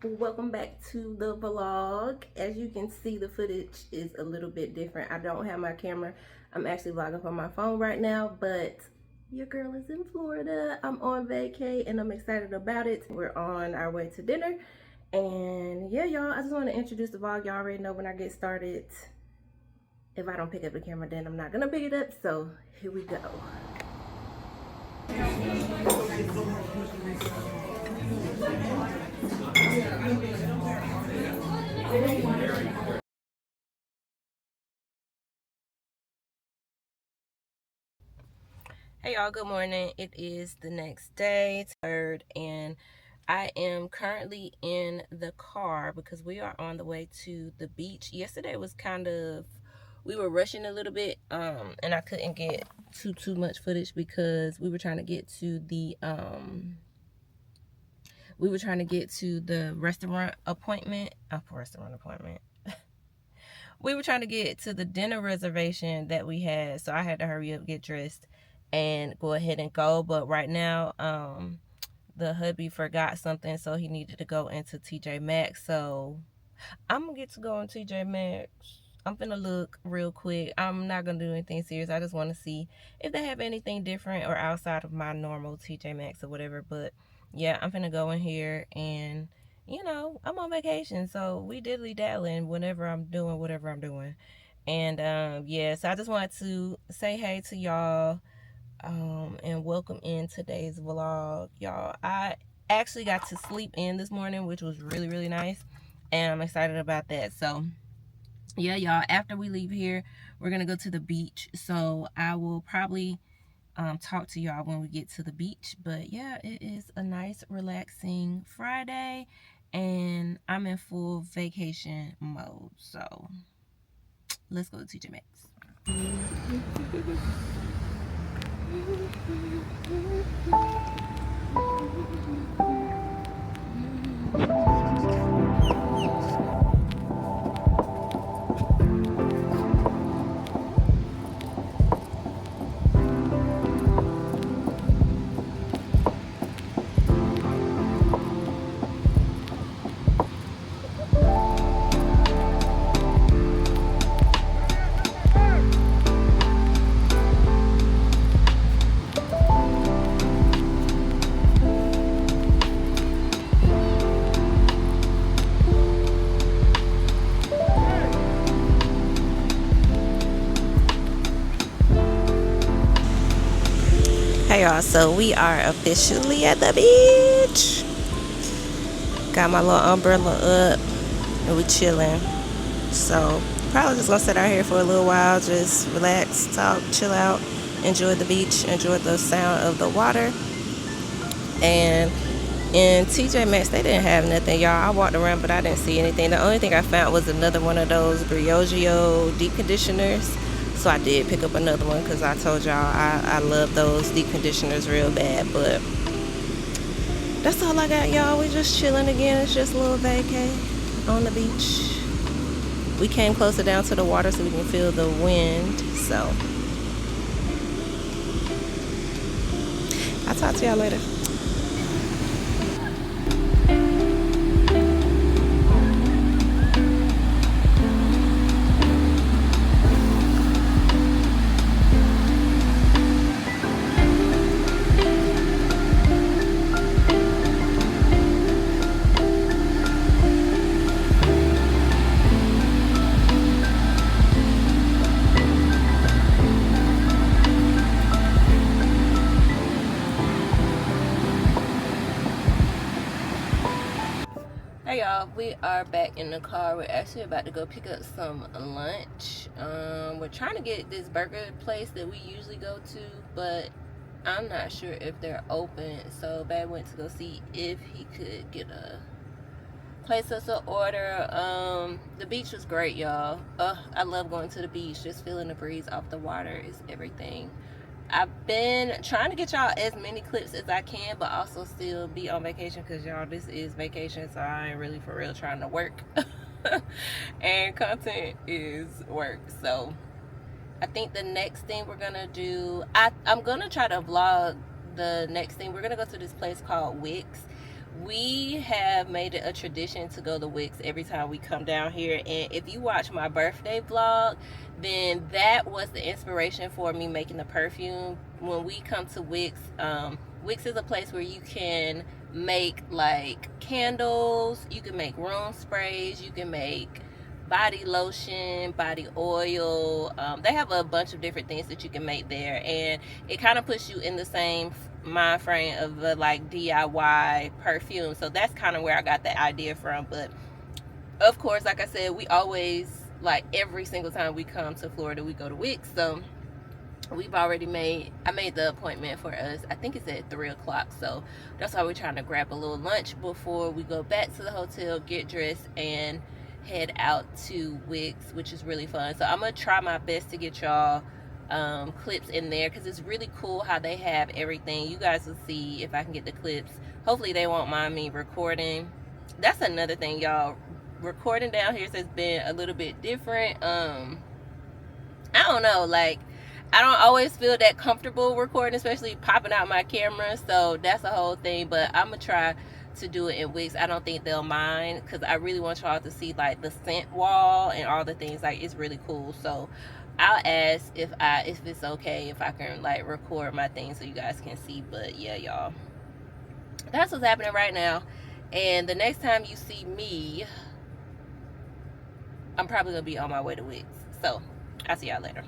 Welcome back to the vlog. As you can see, the footage is a little bit different. I don't have my camera. I'm actually vlogging from my phone right now, but your girl is in Florida. I'm on vacay and I'm excited about it. We're on our way to dinner. And yeah, y'all, I just want to introduce the vlog. Y'all already know when I get started, if I don't pick up the camera, then I'm not gonna pick it up. So here we go. Hey y'all, good morning. It is the next day, third, and I am currently in the car because we are on the way to the beach. Yesterday was we were rushing a little bit, and I couldn't get too much footage because we were trying to get to the restaurant appointment. We were trying to get to the dinner reservation that we had, so I had to hurry up, get dressed, and go ahead and go. But right now, the hubby forgot something, so he needed to go into TJ Maxx. So I'm gonna get to go in TJ Maxx. I'm gonna look real quick. I'm not gonna do anything serious. I just want to see if they have anything different or outside of my normal TJ Maxx or whatever. But yeah, I'm gonna go in here, and you know, I'm on vacation, so we diddly daddling whenever I'm doing whatever I'm doing. And yeah, so I just wanted to say hey to y'all, and welcome in today's vlog, y'all. I actually got to sleep in this morning, which was really nice, and I'm excited about that. So yeah, y'all, after we leave here, we're gonna go to the beach, so I will probably talk to y'all when we get to the beach. But yeah, it is a nice relaxing Friday and I'm in full vacation mode, so let's go to TJ Maxx. Hey y'all, so we are officially at the beach. Got my little umbrella up and we chilling. So probably just gonna sit out here for a little while, just relax, talk, chill out, enjoy the beach, enjoy the sound of the water. And in TJ Maxx, they didn't have nothing, y'all. I walked around, but I didn't see anything. The only thing I found was another one of those Briogeo deep conditioners. So I did pick up another one because I told y'all I love those deep conditioners real bad. But that's all I got, y'all. We just chilling again. It's just a little vacay on the beach. We came closer down to the water so we can feel the wind. So I'll talk to y'all later. Hey y'all, we are back in the car. We're actually about to go pick up some lunch. We're trying to get this burger place that we usually go to, but I'm not sure if they're open. So Bad went to go see if he could get place us an order. The beach was great, y'all. I love going to the beach. Just feeling the breeze off the water is everything. I've been trying to get y'all as many clips as I can, but also still be on vacation, because y'all, this is vacation, so I ain't really for real trying to work. And content is work. So I think the next thing we're gonna do, I'm gonna try to vlog the next thing. We're gonna go to this place called Wicks. we have made it a tradition to go to Wicks every time we come down here. And if you watch my birthday vlog, then that was the inspiration for me making the perfume. When we come to Wicks, Wicks is a place where you can make like candles, you can make room sprays, you can make body lotion, body oil. They have a bunch of different things that you can make there, and it kind of puts you in the same mind frame of the like DIY perfume. So that's kind of where I got that idea from. But of course, like I said, we always, like every single time we come to Florida, we go to Wicks. So we've already I made the appointment for us. I think it's at 3 o'clock. So that's why we're trying to grab a little lunch before we go back to the hotel, get dressed, and head out to Wicks, which is really fun. So I'm gonna try my best to get y'all clips in there, because it's really cool how they have everything. You guys will see if I can get the clips. Hopefully they won't mind me recording. That's another thing, y'all. Recording down here has been a little bit different. I don't know, like I don't always feel that comfortable recording, especially popping out my camera. So that's the whole thing. But I'm gonna try to do it in Wicks. I don't think they'll mind, because I really want y'all to see like the scent wall and all the things. Like, it's really cool. So I'll ask if it's okay if I can like record my thing so you guys can see. But yeah, y'all, that's what's happening right now. And the next time you see me, I'm probably gonna be on my way to Wicks. So I'll see y'all later.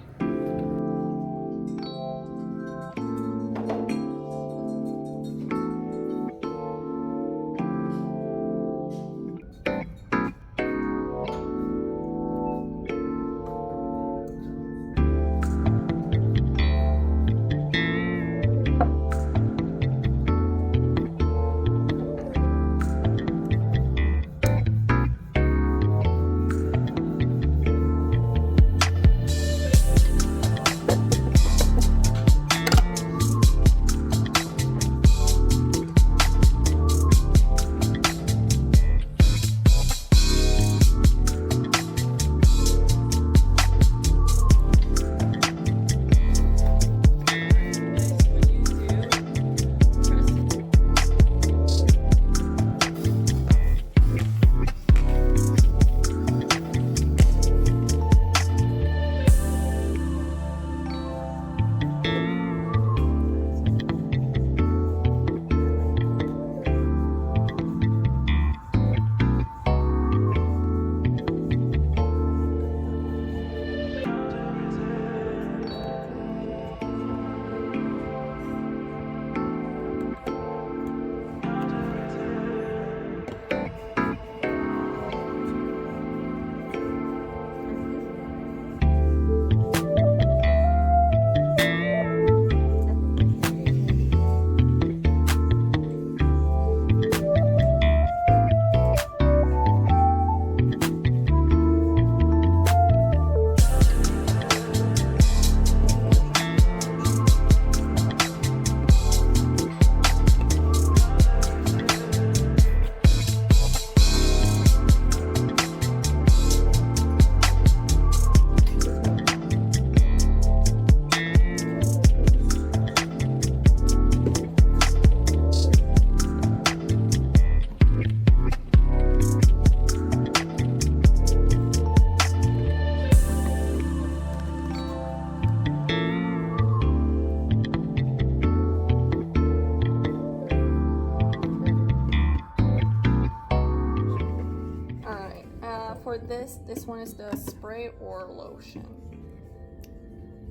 This one is the spray or lotion?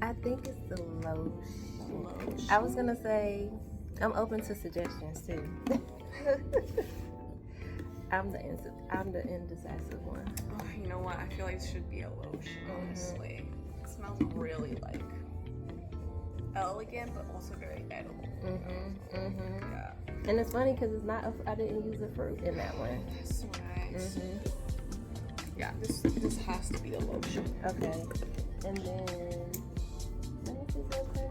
I think it's the lotion. I was gonna say I'm open to suggestions too. I'm the indecisive one. Oh, you know what? I feel like it should be a lotion. Honestly, it smells really like elegant, but also very edible. Yeah. And it's funny because it's not. I didn't use a fruit in that one. That's so nice. Yeah, this has to be the lotion. Okay. And then let me see something.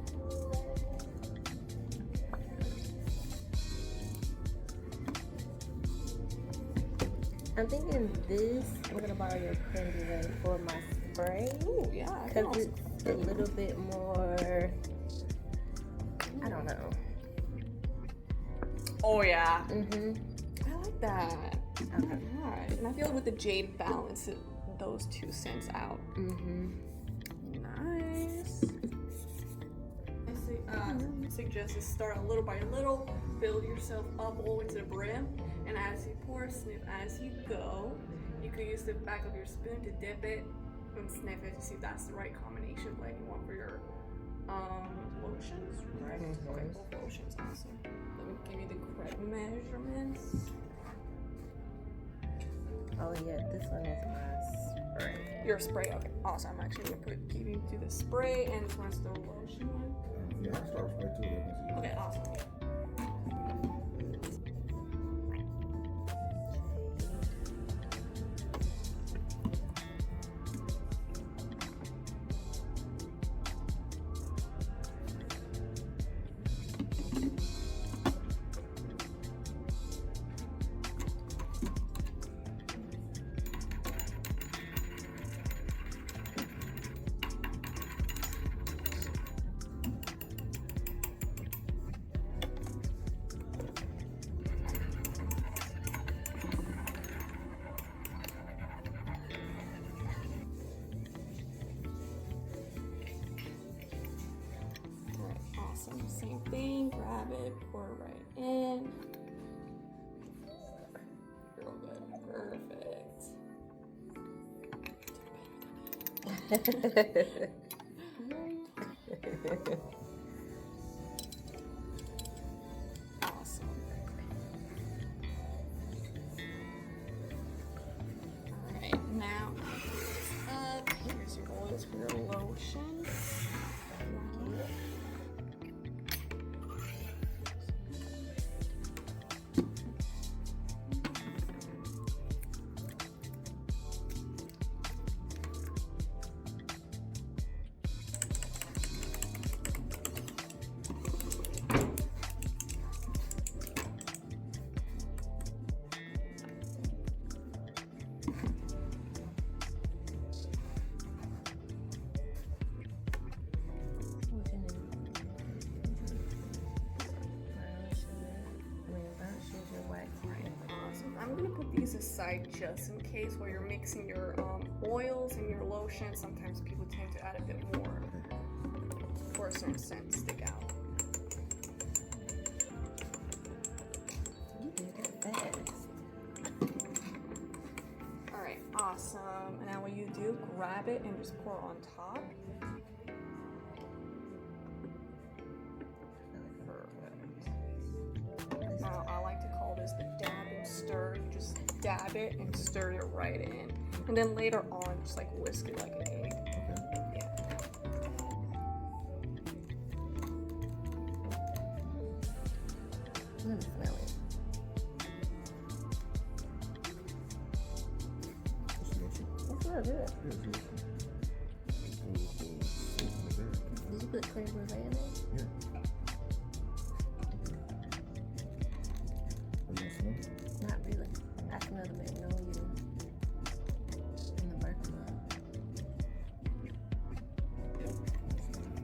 I'm thinking this. I'm gonna borrow your candy ring for my spray. Ooh, yeah. Because it's a little bit more. I don't know. Oh yeah. that. Okay. Alright, and I feel like with the jade balance those two scents out. Nice. I suggest to start a little by little, build yourself up all the way to the brim, and as you pour, sniff as you go. You could use the back of your spoon to dip it and sniff it to see if that's the right combination of blend you want for your lotions, right? Okay, both lotions, awesome. Let me give you the correct measurements. Oh yeah, this one is my spray. Your spray, okay, awesome. I'm actually gonna give you to the spray, and this one's the lotion one. Yeah, I start with spray too. Okay, awesome. Awesome. Same thing. Grab it, pour it right in. Real good. Perfect. Awesome. Alright, now up. Here's your oils for your lotion. I'm gonna put these aside just in case while you're mixing your oils and your lotion. Sometimes people tend to add a bit more for a certain scent to stick out. You did it fast. Alright, awesome. And now what you do, grab it and just pour on top. Now I like to call this the dab and stir. You just dab it and stir it right in. And then later on, just like whisk it like an egg. Yeah. Let me smell it. It's real good. Did you put creme brulee in it? Yeah. Not really. I smell the magnolia and the bergamot.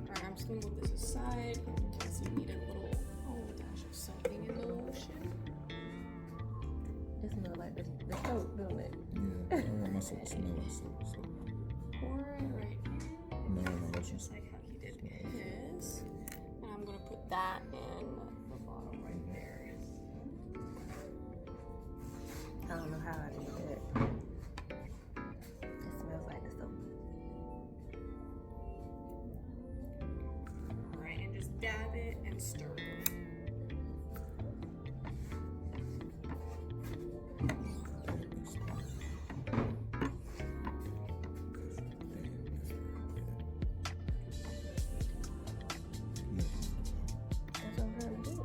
Alright, I'm just gonna move this aside in case you need a little dash of something in the lotion. It smells like the soap, doesn't it? Yeah, I got my soap smell like soap. Pour it right in. No, lotion. Just like how he did his. And I'm gonna put that in the bottom right there. I don't know how I did that. It smells like the soap. Alright, and just dab it and stir it. That's what I'm trying to do.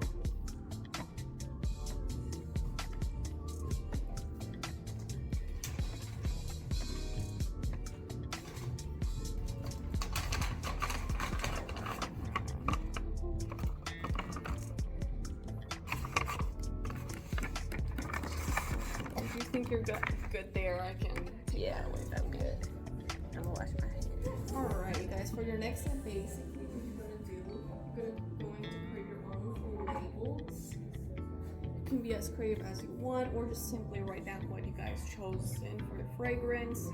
If you think you're good there, I can take that away. I'm good. I'm gonna wash my hands. Alright, you guys, for your next step, basically, what you're gonna do, you're going to create your own labels. You can can be as creative as you want, or just simply write down what you guys chose in for the fragrance.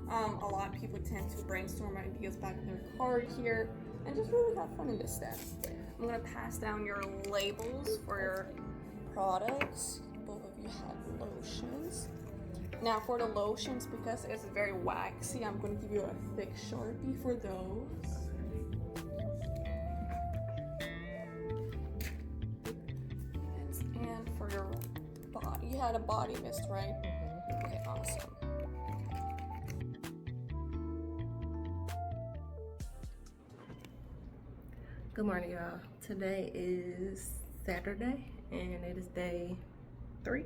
A lot of people tend to brainstorm ideas back in their card here and just really have fun in this step. I'm gonna pass down your labels for your products. Both of you have lotions. Now for the lotions, because it's very waxy, I'm gonna give you a thick Sharpie for those. And for your body, you had a body mist, right? Okay, awesome. Good morning, y'all. Today is Saturday and it is day 3.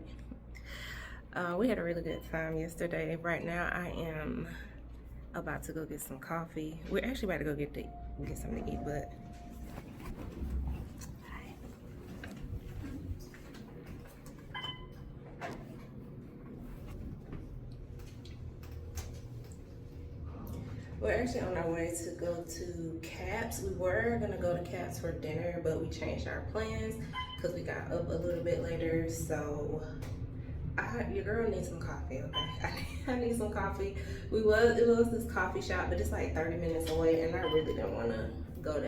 We had a really good time yesterday. Right now I am about to go get some coffee. We're actually about to go get something to eat, but we're actually on our way to go to Caps. We were gonna go to Caps for dinner, but we changed our plans because we got up a little bit later. So your girl needs some coffee, okay? I need some coffee. It was this coffee shop, but it's like 30 minutes away, and I really don't want to go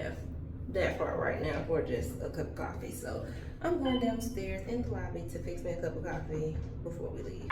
that far right now for just a cup of coffee. So I'm going downstairs in the lobby to fix me a cup of coffee before we leave.